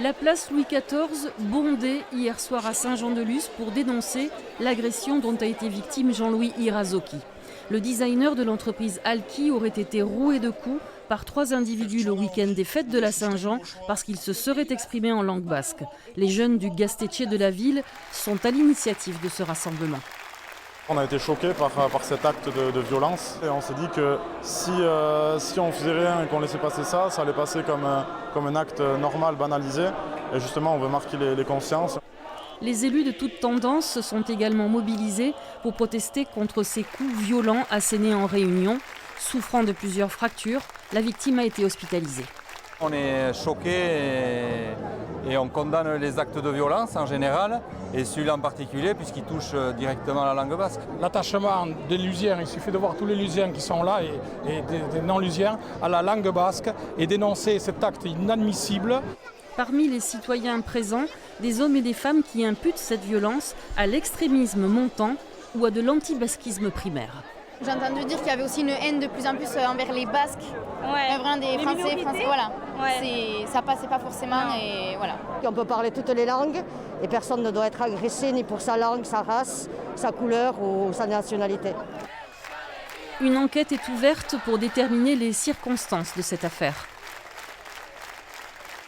La place Louis XIV bondée hier soir à Saint-Jean-de-Luz pour dénoncer l'agression dont a été victime Jean-Louis Irazoki. Le designer de l'entreprise Alki aurait été roué de coups par 3 individus le week-end des fêtes de la Saint-Jean parce qu'il se serait exprimé en langue basque. Les jeunes du Gaztetxe de la ville sont à l'initiative de ce rassemblement. On a été choqués par cet acte de violence et on s'est dit que si on faisait rien et qu'on laissait passer ça, ça allait passer comme un acte normal, banalisé. Et justement, on veut marquer les consciences. Les élus de toutes tendances se sont également mobilisés pour protester contre ces coups violents assénés en réunion. Souffrant de plusieurs fractures, la victime a été hospitalisée. On est choqués et on condamne les actes de violence en général, et celui-là en particulier puisqu'il touche directement la langue basque. L'attachement des Lusiens, il suffit de voir tous les Lusiens qui sont là et des non-Lusiens à la langue basque et dénoncer cet acte inadmissible. Parmi les citoyens présents, des hommes et des femmes qui imputent cette violence à l'extrémisme montant ou à de l'antibasquisme primaire. J'ai entendu dire qu'il y avait aussi une haine de plus en plus envers les Basques, vraiment des Français, voilà. Ouais. Ça passait pas forcément et voilà. On peut parler toutes les langues et personne ne doit être agressé ni pour sa langue, sa race, sa couleur ou sa nationalité. Une enquête est ouverte pour déterminer les circonstances de cette affaire.